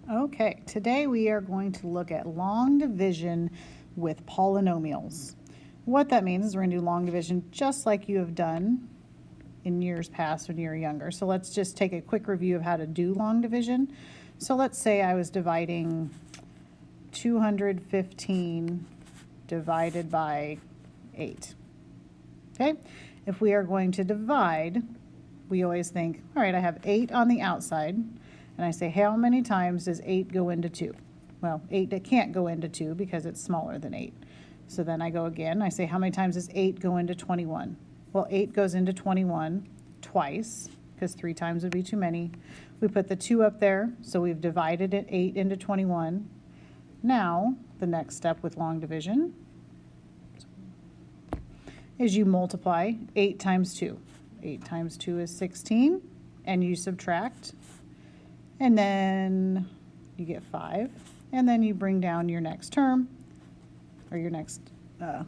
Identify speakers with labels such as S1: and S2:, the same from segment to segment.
S1: Okay, today we are going to look at long division with polynomials. What that means is we're going to do long division just like you have done in years past when you were younger. So let's just take a quick review of how to do long division. So let's say I was dividing 215 divided by 8. Okay, if we are going to divide, we always think, all right, I have 8 on the outside. And I say, how many times does 8 go into 2? Well, 8 it can't go into 2 because it's smaller than 8. So then I go again. I say, how many times does 8 go into 21? Well, 8 goes into 21 twice because 3 times would be too many. We put the 2 up there, so we've divided it 8 into 21. Now, the next step with long division is you multiply 8 times 2. 8 times 2 is 16, and you subtract. And then you get 5, and then you bring down your next term, or your next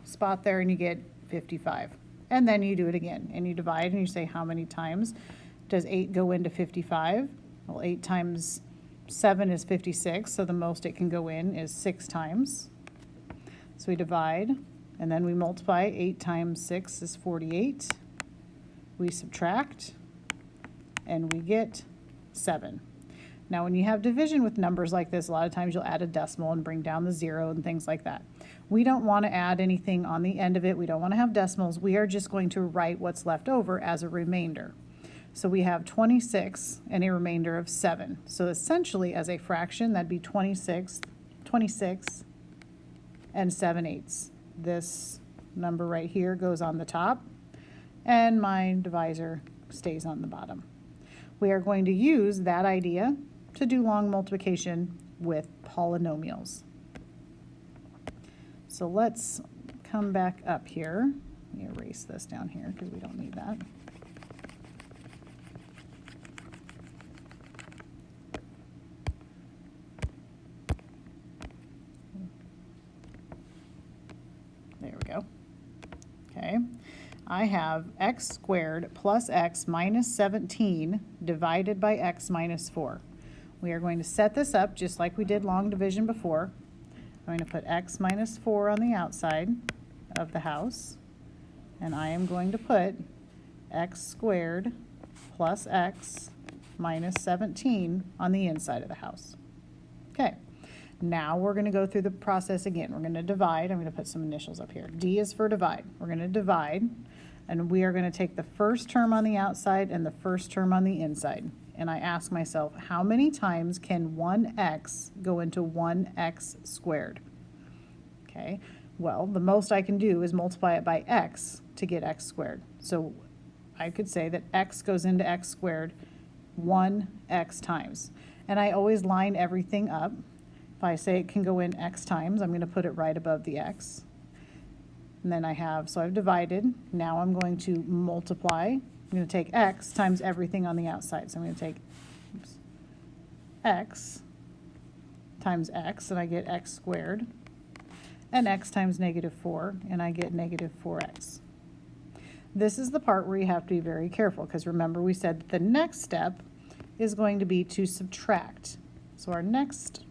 S1: spot there, and you get 55. And then you do it again, and you divide, and you say, how many times does 8 go into 55? Well, 8 times 7 is 56, so the most it can go in is 6 times. So we divide, and then we multiply. 8 times 6 is 48. We subtract, and we get 7. Now, when you have division with numbers like this, a lot of times you'll add a decimal and bring down the 0 and things like that. We don't want to add anything on the end of it. We don't want to have decimals. We are just going to write what's left over as a remainder. So we have 26 and a remainder of 7. So essentially, as a fraction, that'd be 26 and 7/8. This number right here goes on the top, and my divisor stays on the bottom. We are going to use that idea to do long multiplication with polynomials. So let's come back up here. Let me erase this down here because we don't need that. There we go. Okay. I have x squared plus x minus 17 divided by x minus 4. We are going to set this up just like we did long division before. I'm going to put x minus 4 on the outside of the house, and I am going to put x squared plus x minus 17 on the inside of the house. Okay, now we're going to go through the process again. We're going to divide. I'm going to put some initials up here. D is for divide. We're going to divide, and we are going to take the first term on the outside and the first term on the inside. And I ask myself, how many times can 1x go into 1x squared? Okay, well, the most I can do is multiply it by x to get x squared. So I could say that x goes into x squared 1x times. And I always line everything up. If I say it can go in x times, I'm going to put it right above the x. And then so I've divided. Now I'm going to multiply. I'm going to take x times everything on the outside. So I'm going to take x times x, and I get x squared, and x times negative 4, and I get negative 4x. This is the part where you have to be very careful, because remember we said that the next step is going to be to subtract. So our next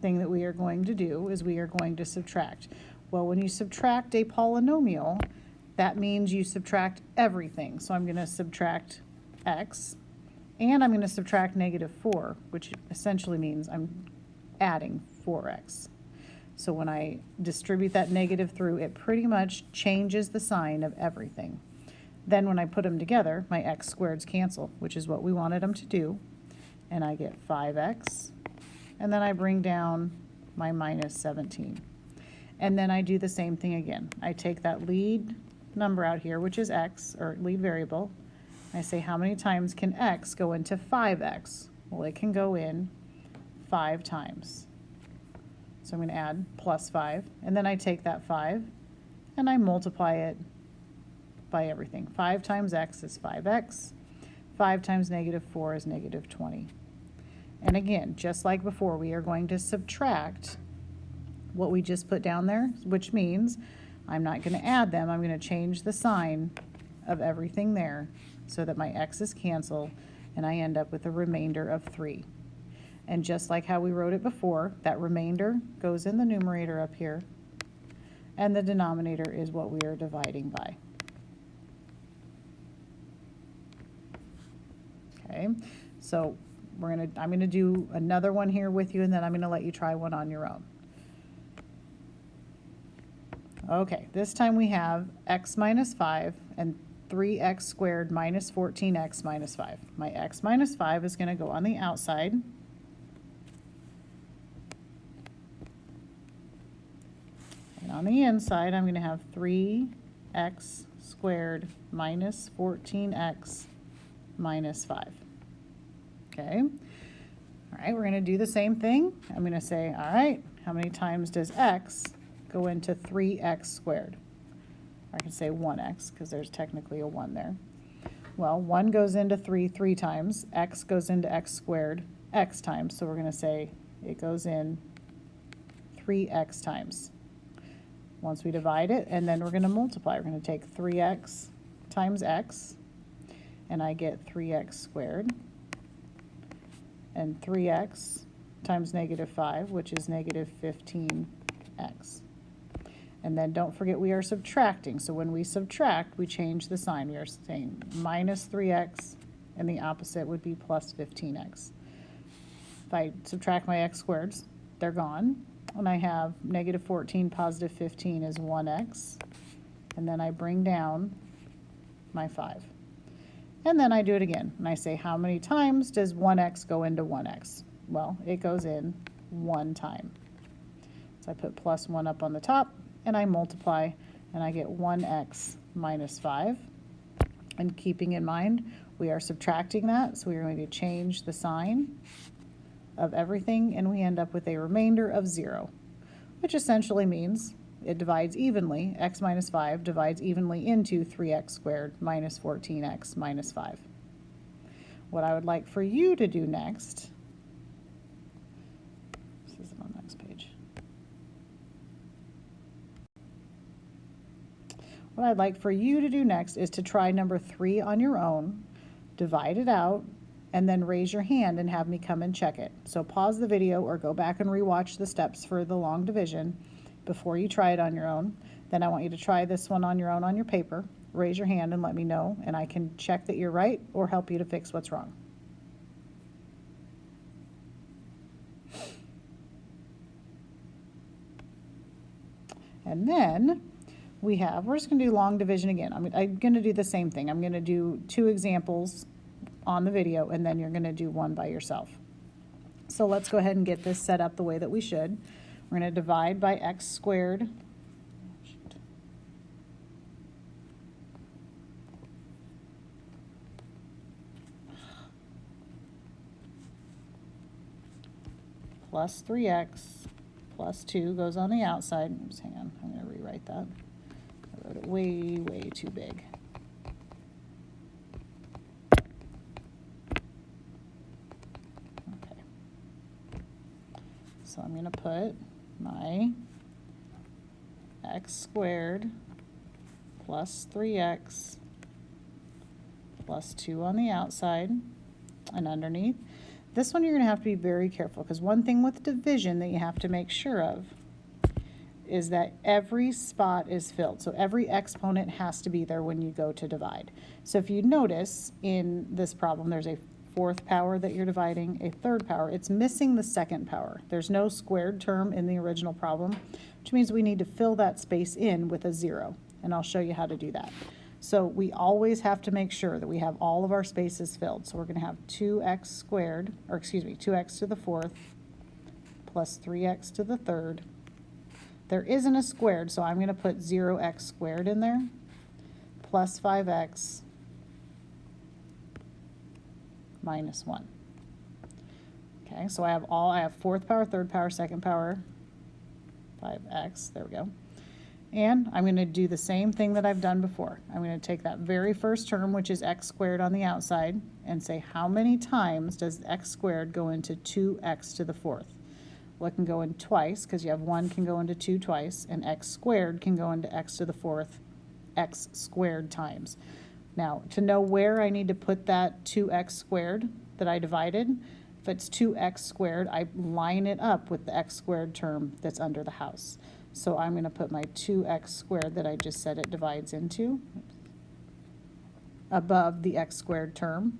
S1: thing that we are going to do is we are going to subtract. Well, when you subtract a polynomial, that means you subtract everything. So I'm going to subtract x, and I'm going to subtract negative 4, which essentially means I'm adding 4x. So when I distribute that negative through, it pretty much changes the sign of everything. Then when I put them together, my x squareds cancel, which is what we wanted them to do, and I get 5x, and then I bring down my minus 17. And then I do the same thing again. I take that lead number out here, which is x, or lead variable. I say, how many times can x go into 5x? Well, it can go in 5 times. So I'm going to add plus 5, and then I take that 5, and I multiply it by everything. 5 times x is 5x. 5 times negative 4 is negative 20. And again, just like before, we are going to subtract what we just put down there, which means I'm not going to add them. I'm going to change the sign of everything there so that my x's cancel, and I end up with a remainder of 3. And just like how we wrote it before, that remainder goes in the numerator up here, and the denominator is what we are dividing by. Okay, so I'm gonna do another one here with you, and then I'm gonna let you try one on your own. Okay, this time we have x minus 5 and 3x squared minus 14x minus 5. My x minus 5 is going to go on the outside. And on the inside, I'm going to have 3x squared minus 14x minus 5. Okay. All right, we're going to do the same thing. I'm going to say, all right, how many times does x go into 3x squared? I can say 1x because there's technically a 1 there. Well, 1 goes into 3 times. X goes into x squared x times. So we're going to say it goes in 3x times. Once we divide it, and then we're going to multiply. We're going to take 3x times x, and I get 3x squared. And 3x times negative 5, which is negative 15x. And then don't forget we are subtracting. So when we subtract, we change the sign. We are saying minus 3x, and the opposite would be plus 15x. If I subtract my x squareds, they're gone. And I have negative 14, positive 15 is 1x. And then I bring down my 5. And then I do it again. And I say, how many times does 1x go into 1x? Well, it goes in 1 time. So I put plus 1 up on the top, and I multiply, and I get 1x minus 5. And keeping in mind, we are subtracting that, so we are going to change the sign of everything, and we end up with a remainder of 0, which essentially means it divides evenly. X minus 5 divides evenly into 3x squared minus 14x minus 5. What I would like for you to do next, this isn't on the next page. What I'd like for you to do next is to try number 3 on your own, divide it out, and then raise your hand and have me come and check it. So pause the video or go back and rewatch the steps for the long division before you try it on your own. Then I want you to try this one on your own on your paper. Raise your hand and let me know, and I can check that you're right or help you to fix what's wrong. And then we're just going to do long division again. I'm going to do the same thing. I'm going to do 2 examples on the video, and then you're going to do one by yourself. So let's go ahead and get this set up the way that we should. We're going to divide by x squared. Plus 3x plus 2 goes on the outside. Oops, hang on, I'm going to rewrite that. I wrote it way, way too big. Okay. So I'm going to put my x squared plus 3x plus 2 on the outside and underneath. This one you're going to have to be very careful, because one thing with division that you have to make sure of is that every spot is filled. So every exponent has to be there when you go to divide. So if you notice in this problem, there's a 4th power that you're dividing, a 3rd power. It's missing the 2nd power. There's no squared term in the original problem, which means we need to fill that space in with a 0. And I'll show you how to do that. So we always have to make sure that we have all of our spaces filled. So we're going to have 2x squared, or excuse me, 2x to the 4th plus 3x to the 3rd. There isn't a squared, so I'm going to put 0x squared in there, plus 5x minus 1. Okay, so I have 4th power, 3rd power, 2nd power, 5x, there we go. And I'm going to do the same thing that I've done before. I'm going to take that very first term, which is x squared on the outside, and say how many times does x squared go into 2x to the 4th? Well, it can go in twice, because you have 1 can go into 2 twice, and x squared can go into x to the 4th, x squared times. Now, to know where I need to put that 2x squared that I divided, if it's 2x squared, I line it up with the x squared term that's under the house. So I'm going to put my 2x squared that I just said it divides into above the x squared term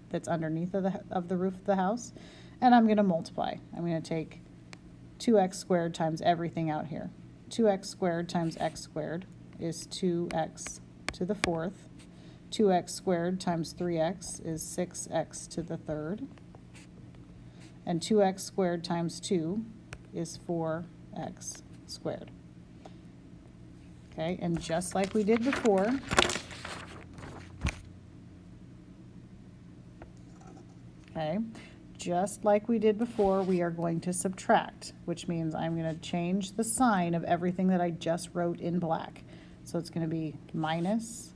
S1: that's underneath of the roof of the house, and I'm going to multiply. I'm going to take 2x squared times everything out here. 2x squared times x squared is 2x to the fourth. 2x squared times 3x is 6x to the third. And 2x squared times 2 is 4x squared. Okay, and just like we did before, okay, just like we did before, we are going to subtract, which means I'm going to change the sign of everything that I just wrote in black. So it's going to be minus,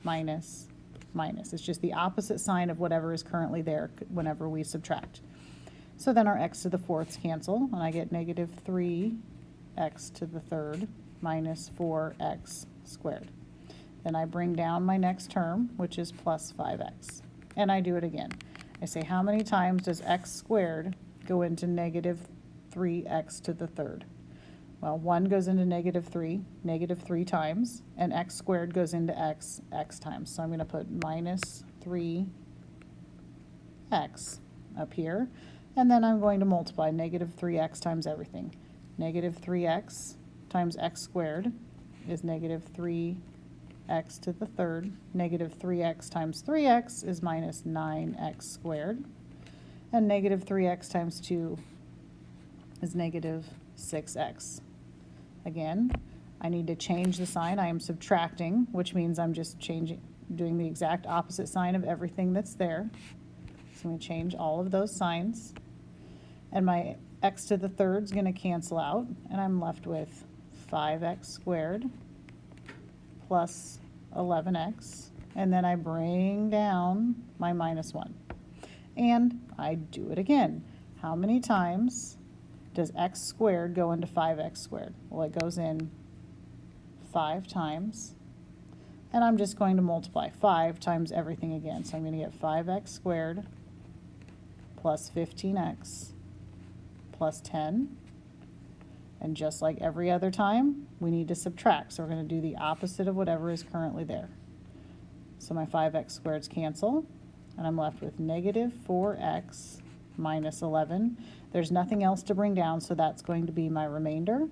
S1: minus, minus. It's just the opposite sign of whatever is currently there whenever we subtract. So then our x to the fourths cancel, and I get negative 3x to the third minus 4x squared. Then I bring down my next term, which is plus 5x. And I do it again. I say, how many times does x squared go into negative 3x to the third? Well, 1 goes into negative 3 times, and x squared goes into x times. So I'm going to put minus 3x up here, and then I'm going to multiply negative 3x times everything. Negative 3x times x squared is negative 3x to the third. Negative 3x times 3x is minus 9x squared. And negative 3x times 2 is negative 6x. Again, I need to change the sign. I am subtracting, which means I'm just doing the exact opposite sign of everything that's there. So I'm going to change all of those signs. And my x to the third is going to cancel out, and I'm left with 5x squared plus 11x, and then I bring down my minus 1. And I do it again. How many times does x squared go into 5x squared? Well, it goes in 5 times, and I'm just going to multiply 5 times everything again. So I'm going to get 5x squared plus 15x plus 10. And just like every other time, we need to subtract. So we're going to do the opposite of whatever is currently there. So my 5x squareds cancel, and I'm left with negative 4x minus 11. There's nothing else to bring down, so that's going to be my remainder.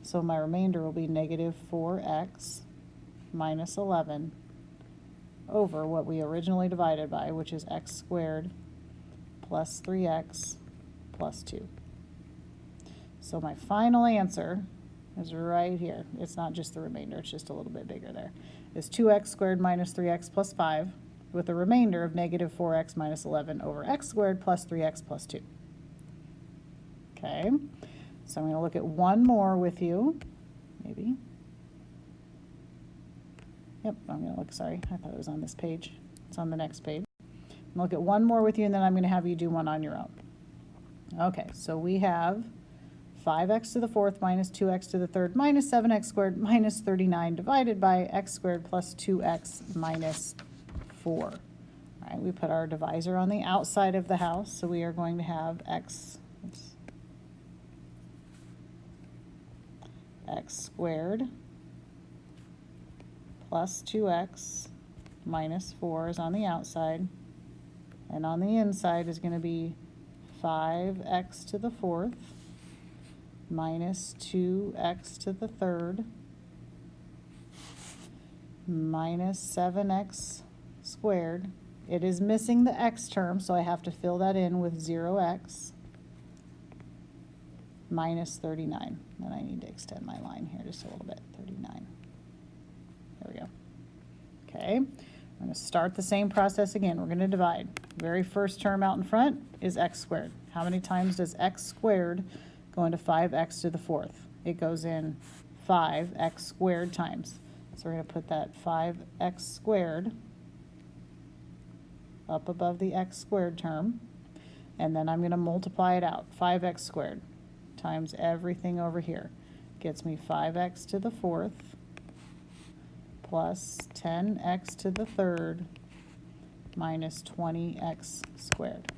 S1: So my remainder will be negative 4x minus 11 over what we originally divided by, which is x squared plus 3x plus 2. So my final answer is right here. It's not just the remainder, it's just a little bit bigger there. It's 2x squared minus 3x plus 5 with a remainder of negative 4x minus 11 over x squared plus 3x plus 2. Okay, so I'm going to look at one more with you, maybe. Yep, I'm going to look, sorry, I thought it was on this page. It's on the next page. I'm going to look at one more with you, and then I'm going to have you do one on your own. Okay, so we have 5x to the fourth minus 2x to the third minus 7x squared minus 39 divided by x squared plus 2x minus 4. All right, we put our divisor on the outside of the house, so we are going to have x squared plus 2x minus 4 is on the outside, and on the inside is going to be 5x to the fourth minus 2x to the third minus 7x squared. It is missing the x term, so I have to fill that in with 0x minus 39. And I need to extend my line here just a little bit, 39. There we go. Okay, I'm going to start the same process again. We're going to divide. Very first term out in front is x squared. How many times does x squared go into 5x to the fourth? It goes in 5x squared times. So we're going to put that 5x squared up above the x squared term, and then I'm going to multiply it out. 5x squared times everything over here gets me 5x to the fourth plus 10x to the third minus 20x squared.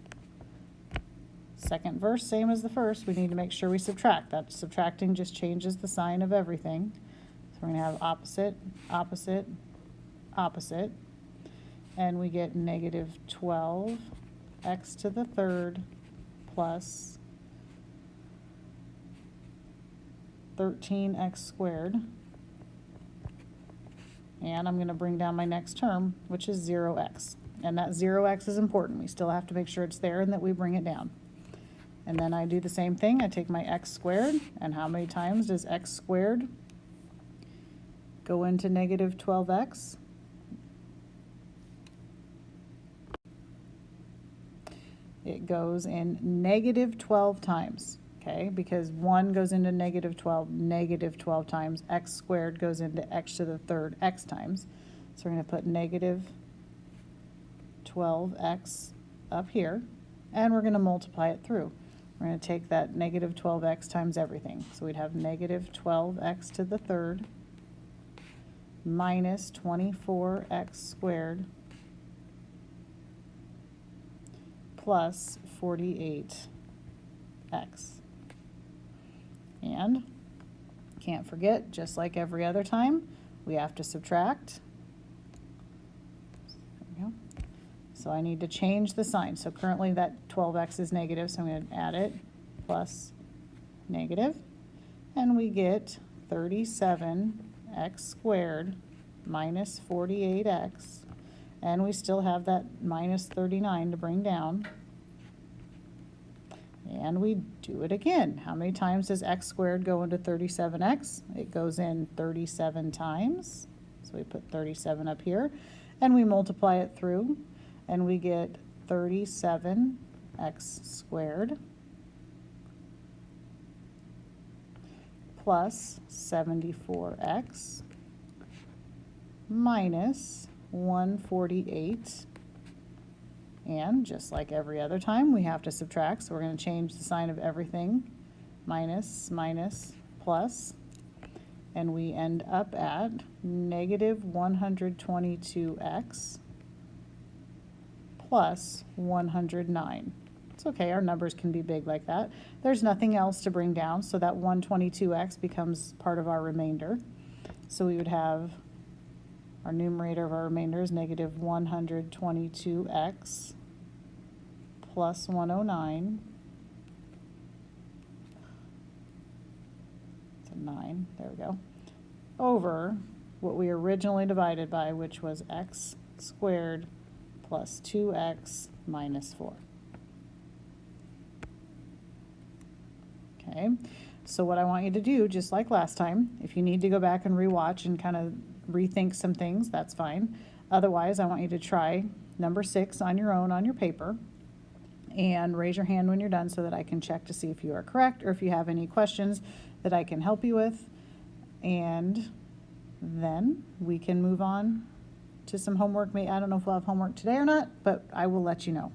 S1: Second verse, same as the first, we need to make sure we subtract. That subtracting just changes the sign of everything. So we're going to have opposite, opposite, opposite, and we get negative 12x to the third plus 13x squared. And I'm going to bring down my next term, which is 0x. And that 0x is important. We still have to make sure it's there and that we bring it down. And then I do the same thing. I take my x squared, and how many times does x squared go into negative 12x? It goes in negative 12 times, okay? Because 1 goes into negative 12 times. X squared goes into x to the third x times. So we're going to put negative 12x up here, and we're going to multiply it through. We're going to take that negative 12x times everything. So we'd have negative 12x to the third minus 24x squared plus 48x. And can't forget, just like every other time, we have to subtract. There we go. So I need to change the sign. So currently that 12x is negative, so I'm going to add it, plus negative, and we get 37x squared minus 48x, and we still have that minus 39 to bring down. And we do it again. How many times does x squared go into 37x? It goes in 37 times. So we put 37 up here, and we multiply it through, and we get 37x squared plus 74x minus 148. And just like every other time, we have to subtract, so we're going to change the sign of everything. Minus, minus, plus, and we end up at negative 122x plus 109. It's okay, our numbers can be big like that. There's nothing else to bring down, so that 122x becomes part of our remainder. So we would have our numerator of our remainder is negative 122x plus 109. It's a 9, there we go, over what we originally divided by, which was x squared plus 2x minus 4. Okay, so what I want you to do, just like last time, if you need to go back and rewatch and kind of rethink some things, that's fine. Otherwise, I want you to try number 6 on your own on your paper, and raise your hand when you're done so that I can check to see if you are correct or if you have any questions that I can help you with. And then we can move on to some homework. I don't know if we'll have homework today or not, but I will let you know.